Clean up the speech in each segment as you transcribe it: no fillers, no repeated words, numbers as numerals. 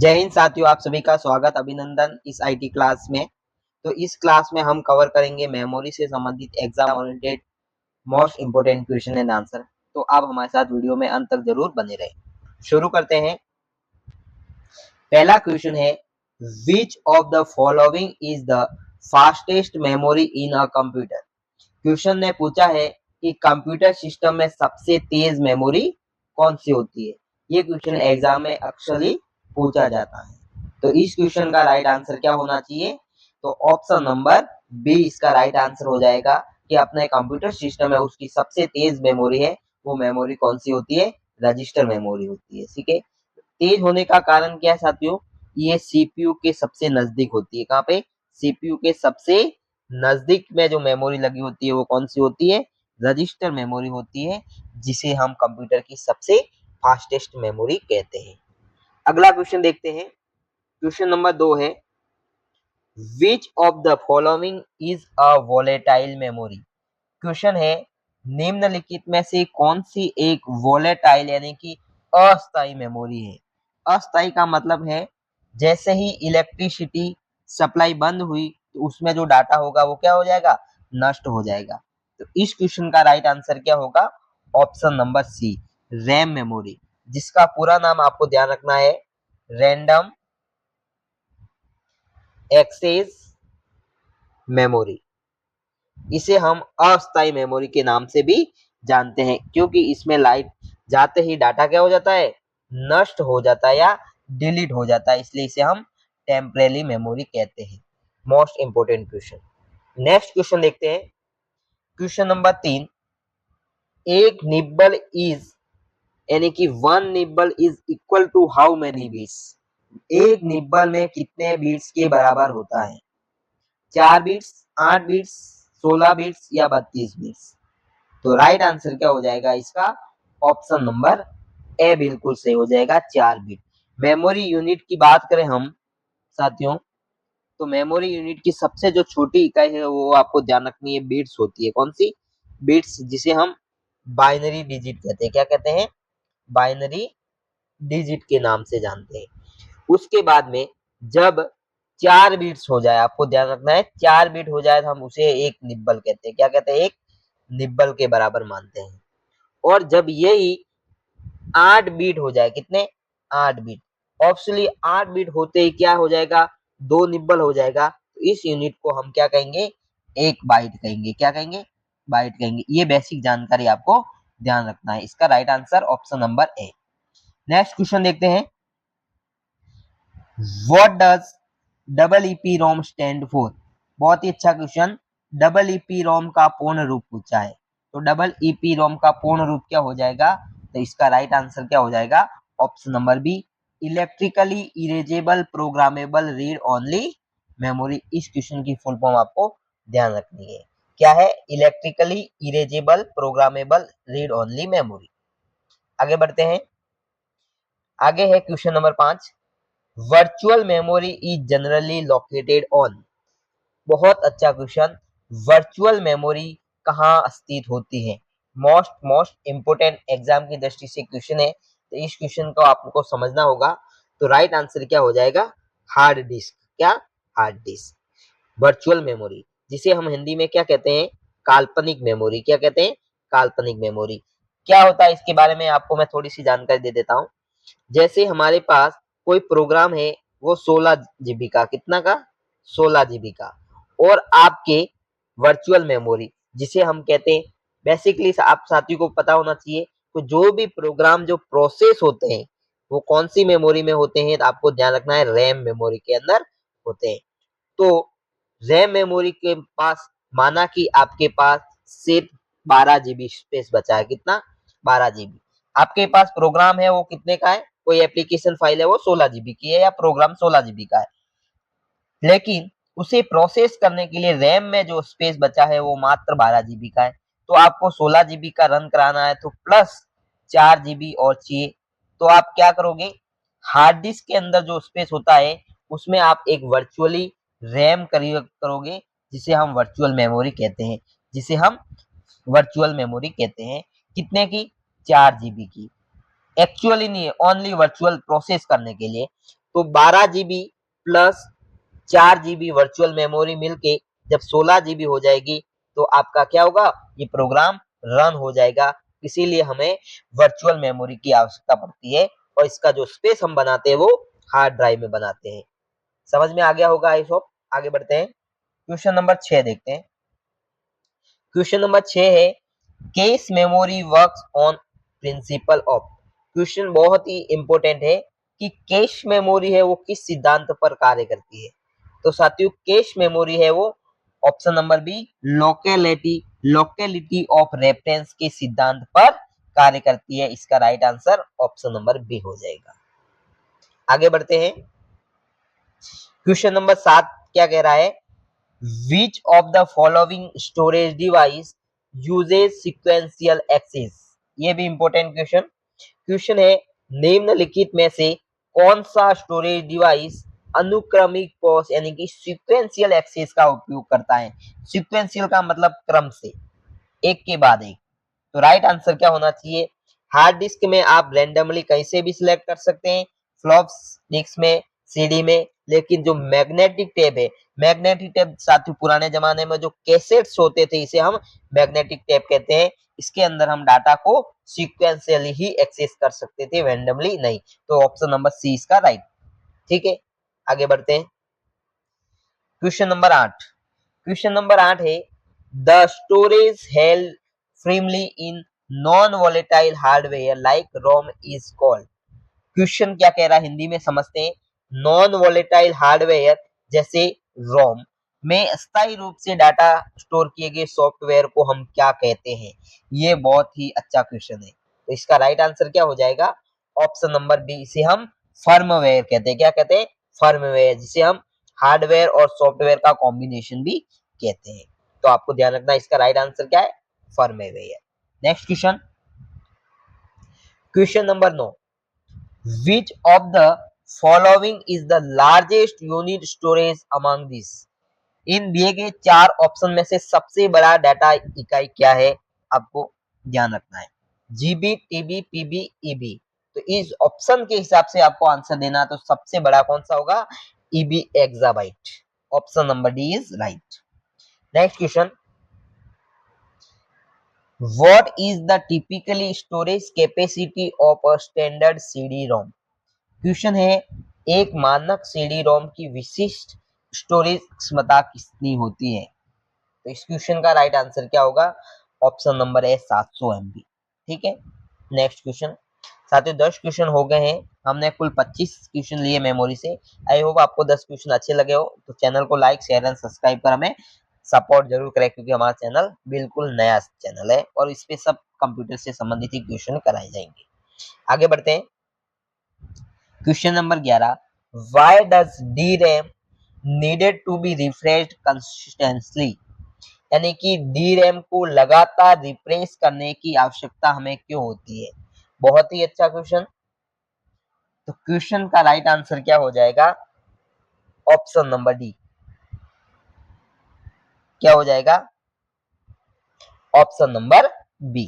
जय हिंद साथियों, आप सभी का स्वागत अभिनंदन इस आईटी क्लास में। तो इस क्लास में हम कवर करेंगे मेमोरी से संबंधित exam oriented most important question and answer. तो आप हमारे साथ वीडियो में अंत तक जरूर बने रहें। शुरू करते हैं। पहला क्वेश्चन है, which of the following is the fastest memory in a computer. Question ने पूछा है कि कंप्यूटर सिस्टम में सबसे तेज मेमोरी कौन सी होती है। ये क्वेश्चन एग्जाम में अक्सर पूछा जाता है। तो इस क्वेश्चन का राइट आंसर क्या होना चाहिए? तो ऑप्शन नंबर बी इसका राइट आंसर हो जाएगा कि अपने कंप्यूटर सिस्टम में उसकी सबसे तेज मेमोरी है, वो मेमोरी कौन सी होती है? रजिस्टर मेमोरी होती है। ठीक है, तेज होने का कारण क्या है साथियों? ये सीपीयू के सबसे नजदीक होती है। कहाँ पे? सीपीयू के सबसे नजदीक में जो मेमोरी लगी होती है वो कौन सी होती है? रजिस्टर मेमोरी होती है, जिसे हम कंप्यूटर की सबसे फास्टेस्ट मेमोरी कहते हैं। अगला क्वेश्चन देखते हैं। क्वेश्चन नंबर 2 है, which of the following is a volatile memory. Question है, निम्नलिखित में से कौन सी एक वोलेटाइल यानी कि अस्थायी मेमोरी है। अस्थायी का मतलब है जैसे ही इलेक्ट्रिसिटी सप्लाई बंद हुई तो उसमें जो डाटा होगा वो क्या हो जाएगा? नष्ट हो जाएगा। तो इस क्वेश्चन का राइट आंसर क्या होगा? Option number C, RAM memory, जिसका पूरा नाम आपको ध्यान रखना है, रैंडम एक्सेस मेमोरी। इसे हम अस्थायी मेमोरी के नाम से भी जानते हैं, क्योंकि इसमें लाइट जाते ही डाटा क्या हो जाता है? नष्ट हो जाता है या डिलीट हो जाता है, इसलिए इसे हम टेम्परेरी मेमोरी कहते हैं। Most important question. Next question देखते हैं। क्वेश्चन नंबर 3, एक निब्बल इज यानी कि one nibble is equal to how many bits. एक निब्बल में कितने बीट्स के बराबर होता है? 4 बीट्स, 8 बीट्स, 16 बीट्स या 32 बीट्स। तो राइट आंसर क्या हो जाएगा इसका? ऑप्शन नंबर ए बिल्कुल सही हो जाएगा, 4 बिट। मेमोरी यूनिट की बात करें हम साथियों, तो मेमोरी यूनिट की सबसे जो छोटी इकाई है वो आपको ध्यान रखनी है, बिट्स होती है। कौन सी? बिट्स, जिसे हम बाइनरी डिजिट कहते हैं। क्या कहते हैं? बाइनरी डिजिट के नाम से जानते हैं। उसके बाद में जब 4 बिट्स हो जाए, आपको ध्यान रखना है, 4 बिट हो जाए तो हम उसे एक निब्बल कहते हैं। क्या कहते हैं? एक निब्बल के बराबर मानते हैं। और जब यही 8 बिट हो जाए, कितने? 8 बिट, ऑप्शनली 8 बिट होते ही क्या हो जाएगा? 2 निब्बल हो जाएगा। तो इस यूनिट को हम क्या कहेंगे? एक बाइट कहेंगे। क्या कहेंगे? बाइट कहेंगे। ये बेसिक जानकारी आपको ध्यान रखना है। इसका राइट आंसर ऑप्शन नंबर ए। नेक्स्ट क्वेश्चन देखते हैं। What does double EP Rome stand for. बहुत ही अच्छा क्वेश्चन। डबल ईपी रोम का पूर्ण रूप पूछा है। तो डबल ईपी रोम का पूर्ण रूप क्या हो जाएगा? तो इसका राइट आंसर क्या हो जाएगा? Option number B, electrically erasable programmable read only memory. इस क्वेश्चन की फुल फॉर्म आपको ध्यान रखनी है। क्या है? Electrically erasable programmable read only memory. आगे बढ़ते हैं। आगे है question number 5, virtual memory is generally located on. बहुत अच्छा क्वेश्चन। वर्चुअल मेमोरी कहाँ स्थित होती है? मोस्ट इंपोर्टेंट एग्जाम की दृष्टि से क्वेश्चन है, तो इस क्वेश्चन को आपको समझना होगा। तो राइट आंसर क्या हो जाएगा? Hard disk. क्या? Hard disk. वर्चुअल मेमोरी, जिसे हम हिंदी में क्या कहते हैं? काल्पनिक मेमोरी। क्या कहते हैं? काल्पनिक मेमोरी। क्या होता है इसके बारे में आपको मैं थोड़ी सी जानकारी दे देता हूँ। जैसे हमारे पास कोई प्रोग्राम है, वो 16 GB का, कितना का? 16 GB का। और आपके वर्चुअल मेमोरी, जिसे हम कहते हैं, बेसिकली आप साथियों को पता होना चाहिए, तो जो भी प्रोग्राम जो प्रोसेस होते हैं वो कौन सी मेमोरी में होते हैं? तो आपको ध्यान रखना है, रैम मेमोरी के अंदर होते हैं। तो रैम मेमोरी के पास माना कि आपके पास सिर्फ 12 GB स्पेस बचा है। कितना? 12 GB। आपके पास प्रोग्राम है वो कितने का है? कोई एप्लीकेशन फाइल है वो 16 GB की है, या प्रोग्राम 16 GB का है, लेकिन उसे प्रोसेस करने के लिए रैम में जो स्पेस बचा है वो मात्र 12 GB का है। तो आपको 16 GB का रन कराना है, तो प्लस 4 GB और चाहिए। तो आप क्या करोगे? हार्ड डिस्क के अंदर जो स्पेस होता है उसमें आप एक वर्चुअली रैम करोगे, जिसे हम वर्चुअल मेमोरी कहते हैं। जिसे हम वर्चुअल मेमोरी कहते हैं। कितने की? 4 GB की। एक्चुअली नहीं है, ओनली वर्चुअल प्रोसेस करने के लिए। तो 12 GB plus 4 GB virtual memory मिलके जब 16 GB हो जाएगी तो आपका क्या होगा, ये प्रोग्राम रन हो जाएगा। इसीलिए हमें वर्चुअल मेमोरी की आवश्यकता पड़ती है और इसका जो स्पेस हम बनाते हैं वो हार्ड ड्राइव में बनाते हैं। समझ में आ गया होगा आई होप। आगे बढ़ते हैं, क्वेश्चन नंबर 6 देखते हैं। क्वेश्चन नंबर 6 है case memory works on principle of. Question बहुत ही इंपॉर्टेंट है कि कैश मेमोरी है वो किस सिद्धांत पर कार्य करती है। तो साथियों कैश मेमोरी है वो option number B locality of reference के सिद्धांत पर कार्य करती है। इसका right answer option number B हो जाएगा। आगे बढ़ते हैं, क्वेश्चन नंबर 7 क्या कह रहा है, which of the following storage device uses sequential access. ये भी इंपॉर्टेंट क्वेश्चन क्वेश्चन है, निम्नलिखित में से कौन सा स्टोरेज डिवाइस अनुक्रमिक पॉस यानी कि सीक्वेंशियल एक्सेस का उपयोग करता है। सीक्वेंशियल का मतलब क्रम से, एक के बाद एक। तो राइट आंसर क्या होना चाहिए, हार्ड डिस्क में आप रैंडमली कहीं से भी सिलेक्ट कर सकते हैं, फ्लॉप्स डिस्क में, सीडी में, लेकिन जो मैग्नेटिक टेप है, मैग्नेटिक टेप साथियों पुराने जमाने में जो कैसेट्स होते थे इसे हम मैग्नेटिक टेप कहते हैं, इसके अंदर हम डाटा को सीक्वेंशियली ही एक्सेस कर सकते थे, रैंडमली नहीं। तो ऑप्शन नंबर सी इसका राइट। ठीक है, आगे बढ़ते हैं, क्वेश्चन नंबर 8। क्वेश्चन नंबर 8 है the storage held firmly in non-volatile hardware like ROM is called। Question क्या कह रहा है हिंदी में समझते हैं, नॉन वोलेटाइल हार्डवेयर जैसे रोम में स्थायी रूप से डाटा स्टोर किए गए सॉफ्टवेयर को हम क्या कहते हैं। ये बहुत ही अच्छा क्वेश्चन है। तो इसका राइट आंसर क्या हो जाएगा, ऑप्शन नंबर बी, इसे हम फर्मवेयर कहते हैं। क्या कहते हैं, फर्मवेयर, जिसे हम हार्डवेयर और सॉफ्टवेयर का कॉम्बिनेशन भी कहते हैं। तो आपको ध्यान रखना इसका राइट आंसर क्या है, firmware. Next question, question number 9, which of the following is the largest unit storage among these। इन दिए गए 4 ऑप्शन में से सबसे बड़ा डाटा इकाई क्या है, आपको ध्यान रखना है, जीबी, टीबी, पीबी, ईबी। तो इस ऑप्शन के हिसाब से आपको आंसर देना, तो सबसे बड़ा कौन सा होगा, EB exabyte. Option number D is right. Next question, what is the typically storage capacity of a standard CD-ROM। Question है, एक मानक सीडी रोम की विशिष्ट स्टोरेज क्षमता कितनी होती है। तो इस क्वेश्चन का राइट आंसर क्या होगा, ऑप्शन नंबर है 700 MB। ठीक है, नेक्स्ट क्वेश्चन। साथियों 10 क्वेश्चन हो गए हैं, हमने कुल 25 क्वेश्चन लिए मेमोरी से। आई होप आपको 10 क्वेश्चन अच्छे लगे हो। तो चैनल को लाइक, शेयर एंड सब्सक्राइब कर हमें सपोर्ट जरूर करें, क्योंकि हमारा चैनल बिल्कुल नया चैनल है और इस पे सब कंप्यूटर से संबंधित ही क्वेश्चन कराए जाएंगे। आगे बढ़ते हैं, question number 11, why does the RAM needed to be refreshed consistently. यानी कि डी रैम को लगातार रिफ्रेश करने की आवश्यकता हमें क्यों होती है। बहुत ही अच्छा क्वेश्चन। तो क्वेश्चन का राइट आंसर क्या हो जाएगा, ऑप्शन नंबर डी। क्या हो जाएगा, option number B,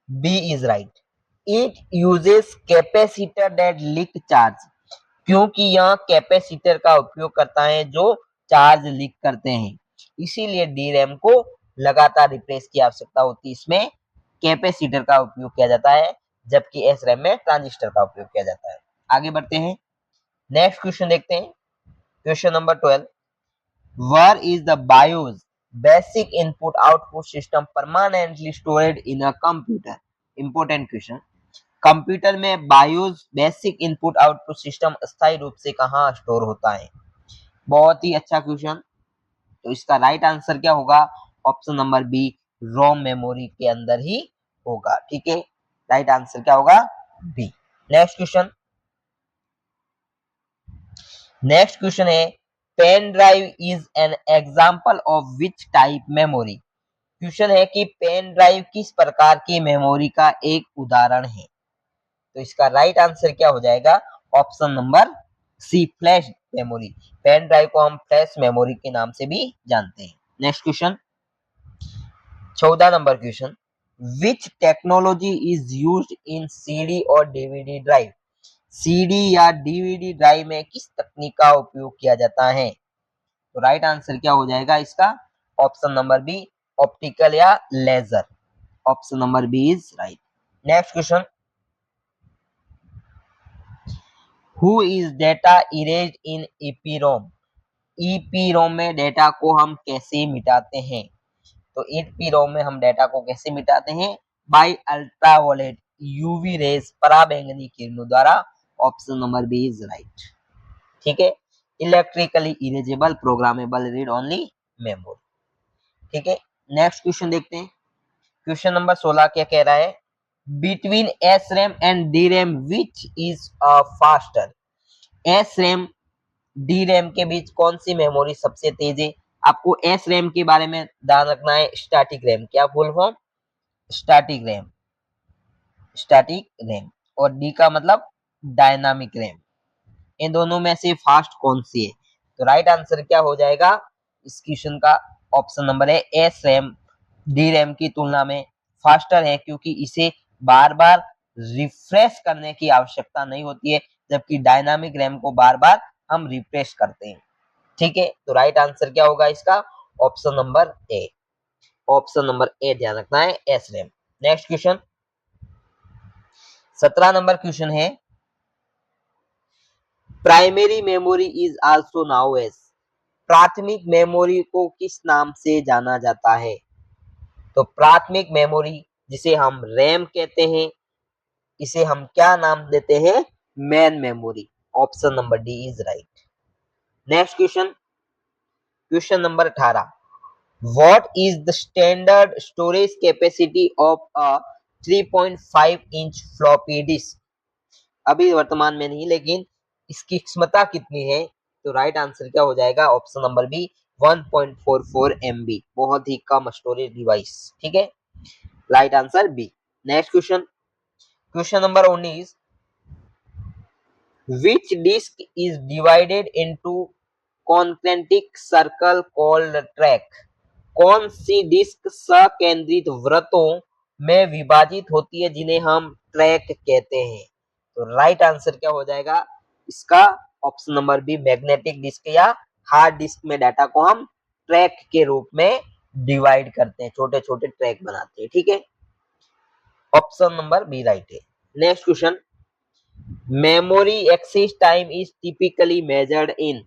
B is right. It uses capacitor that leak charge. क्योंकि यह कैपेसिटर का उपयोग करता है जो चार्ज लीक करते हैं, इसीलिए डी रैम को लगातार रिप्लेस की आवश्यकता होती है। इसमें कैपेसिटर का उपयोग किया जाता है, जबकि एस रैम में ट्रांजिस्टर का उपयोग किया जाता है। आगे बढ़ते हैं, नेक्स्ट क्वेश्चन देखते हैं, question number 12, where is the BIOS basic input output system permanently stored in a computer. Important question, computer में BIOS basic input output system स्थायी रूप से कहाँ स्टोर होता है। बहुत ही अच्छा क्वेश्चन। तो इसका राइट आंसर क्या होगा, ऑप्शन नंबर बी, रोम मेमोरी के अंदर ही होगा। ठीक है, राइट आंसर क्या होगा, B. Next question, next question है pen drive is an example of which type memory. Question है कि पेन ड्राइव किस प्रकार की मेमोरी का एक उदाहरण है। तो इसका राइट आंसर क्या हो जाएगा, option number C, flash memory. Pen drive को हम फ्लैश मेमोरी के नाम से भी जानते हैं। Next question, 14 number question, which technology is used in CD और डीवीडी ड्राइव। सीडी या डीवीडी ड्राइव में किस तकनीक का उपयोग किया जाता है? तो राइट आंसर क्या हो जाएगा इसका? ऑप्शन नंबर बी, ऑप्टिकल या laser. Option number B is right. Next question, who is data erased in EPROM? EPROM में डेटा को हम कैसे मिटाते हैं? तो ईपीरोम में हम डेटा को कैसे मिटाते हैं? बाय अल्ट्रावायलेट यूवी रेज, पराबैंगनी किरणों द्वारा। Option number B is right. ठीक है, electrically erasable programmable read only memory. ठीक है, नेक्स्ट क्वेश्चन देखते हैं। क्वेश्चन नंबर 16 क्या कह रहा है? Between S RAM and D RAM which is faster? S RAM D RAM के बीच कौन सी मेमोरी सबसे तेज है? आपको एस रैम के बारे में ध्यान रखना है, स्टैटिक रैम। क्या full form? Static RAM, static RAM. और डी का मतलब डायनामिक रैम। इन दोनों में से फास्ट कौन सी है? तो राइट आंसर क्या हो जाएगा इस क्वेश्चन का? ऑप्शन नंबर है एस रैम डी रैम की तुलना में फास्टर है, क्योंकि इसे बार बार रिफ्रेश करने की आवश्यकता नहीं होती है, जबकि डायनामिक रैम को बार बार हम रिफ्रेश करते हैं। ठीक है, तो राइट आंसर क्या होगा इसका? Option number A. Option number A ध्यान रखना है, S RAM. Next question, 17 number question है, primary memory is also known as? प्राथमिक मेमोरी को किस नाम से जाना जाता है? तो प्राथमिक मेमोरी जिसे हम रैम कहते हैं, इसे हम क्या नाम देते हैं? Main memory. Option number D is right. Next question, question number 18, what is the standard storage capacity of a 3.5 inch floppy disk? अभी वर्तमान में नहीं, लेकिन इसकी क्षमता कितनी है? तो राइट आंसर क्या हो जाएगा? Option number B, 1.44 MB। बहुत ही कम स्टोरेज डिवाइस। ठीक है, right answer B. Next question, question number 19, which disk is divided into concentric circle called track? कौन सी डिस्क सकेंद्रित वृत्तों में विभाजित होती है जिन्हें हम ट्रैक कहते हैं? तो राइट आंसर क्या हो जाएगा इसका? Option number B, magnetic disk या हार्ड डिस्क में डाटा को हम ट्रैक के रूप में डिवाइड करते हैं, छोटे छोटे ट्रैक बनाते हैं। ठीक है, ऑप्शन नंबर बी राइट है। Next question, memory access time is typically measured in?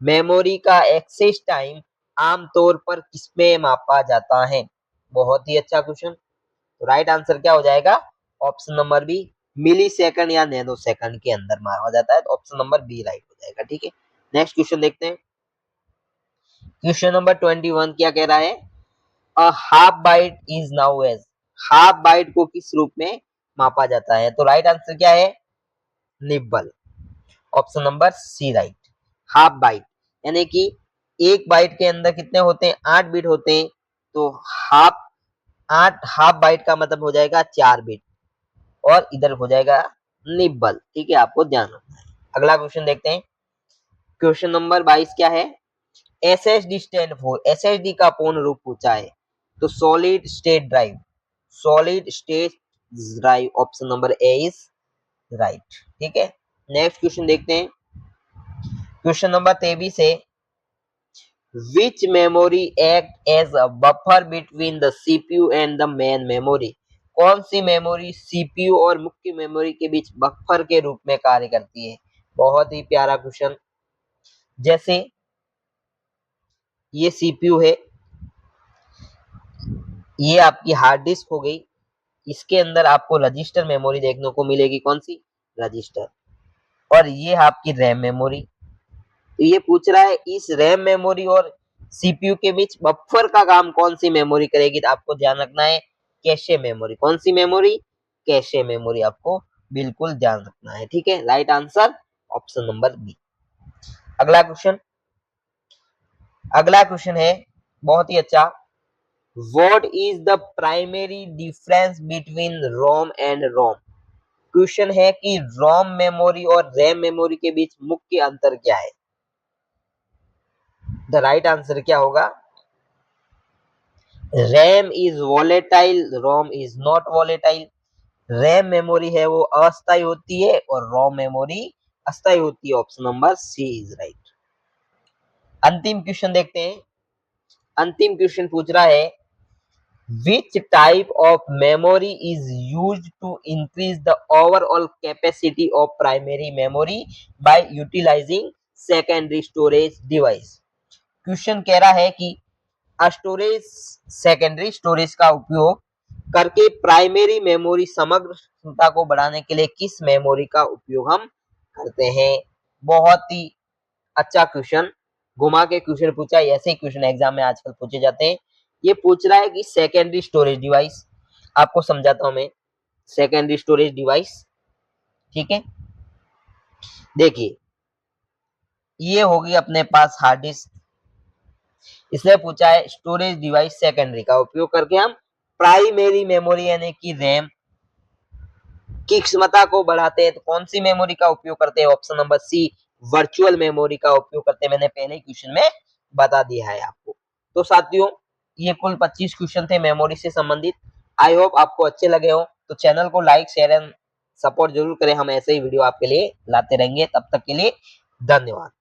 Memory का एक्सेस टाइम आमतौर पर किसमें मापा जाता है? बहुत ही अच्छा क्वेश्चन। तो राइट आंसर क्या हो जाएगा? ऑप्शन नंबर बी, मिली सेकंड या नैनो सेकंड के अंदर मापा जाता है। तो ऑप्शन नंबर बी राइट हो जाएगा। ठीक है, नेक्स्ट क्वेश्चन देखते हैं। क्वेश्चन नंबर 21 क्या कह रहा है? A half byte is known as? Half byte को किस रूप में मापा जाता है? तो राइट आंसर क्या है? Nibble. Option number C right. Half byte यानी कि एक बाइट के अंदर कितने होते हैं? 8 बिट होते हैं। तो हाफ, 8 हाफ बाइट का मतलब हो जाएगा 4 बिट, और इधर हो जाएगा निब्बल। ठीक है, आपको ध्यान रखना है। अगला क्वेश्चन देखते हैं। क्वेश्चन नंबर 22 क्या है? SSD stand for? एसएसडी का पूर्ण रूप पूछा है, तो solid state drive. Solid state drive, option number A is right. ठीक है, नेक्स्ट क्वेश्चन देखते हैं। क्वेश्चन नंबर 23 है, which memory act as a buffer between the CPU and the main memory? कौन सी मेमोरी सीपीयू और मुख्य मेमोरी के बीच buffer के रूप में कार्य करती है? बहुत ही प्यारा क्वेश्चन। जैसे ये सीपीयू है, ये आपकी हार्ड डिस्क हो गई, इसके अंदर आपको रजिस्टर मेमोरी देखने को मिलेगी। कौन सी? रजिस्टर। और ये आपकी रैम मेमोरी। तो ये पूछ रहा है इस रैम मेमोरी और सीपीयू के बीच बफर का काम कौन सी मेमोरी करेगी? तो आपको ध्यान रखना है, कैशे मेमोरी। कौन सी मेमोरी? कैशे मेमोरी, आपको बिल्कुल ध्यान रखना है। ठीक है, right answer option number B. अगला क्वेश्चन, अगला क्वेश्चन है बहुत ही अच्छा, what is the primary difference between ROM and ROM? Question है कि रोम मेमोरी और रैम मेमोरी के बीच मुख्य अंतर क्या है? द राइट आंसर क्या होगा? RAM is volatile, ROM is not volatile. RAM memory है वो अस्थायी होती है और रोम मेमोरी अस्थायी होती है। Option number C is right. अंतिम क्वेश्चन देखते हैं। अंतिम क्वेश्चन पूछ रहा है which type of memory is used to increase the overall capacity of primary memory by utilizing secondary storage device। Question कह रहा है कि स्टोरेज सेकेंडरी स्टोरेज का उपयोग करके प्राइमरी मेमोरी समग्र क्षमता को बढ़ाने के लिए किस मेमोरी का उपयोग हम करते हैं। बहुत ही अच्छा क्वेश्चन, घुमा के क्वेश्चन पूछा है, ऐसे ही क्वेश्चन एग्जाम में आजकल पूछे जाते हैं। ये पूछ रहा है कि सेकेंडरी स्टोरेज डिवाइस, आपको समझाता हूं मैं। सेकेंडरी स्टोरेज डिवाइस, ठीक है, देखिए ये होगी अपने पास हार्ड डिस्क। इसलिए पूछा है स्टोरेज डिवाइस सेकेंडरी का उपयोग करके हम प्राइमरी मेमोरी यानी कि रैम की क्षमता को बढ़ाते हैं। तो कौन सी मेमोरी का उपयोग करते हैं? Option number C virtual memory का उपयोग करते हैं। मैंने पहले ही क्वेश्चन में बता दिया है आपको। तो साथियों ये कुल 25 क्वेश्चन थे मेमोरी से संबंधित। आई होप आपको अच्छे लगे हो। तो चैनल को लाइक शेयर एंड सपोर्ट जरूर करें। हम ऐसे ही वीडियो आपके लिए लाते रहेंगे। तब तक के लिए धन्यवाद।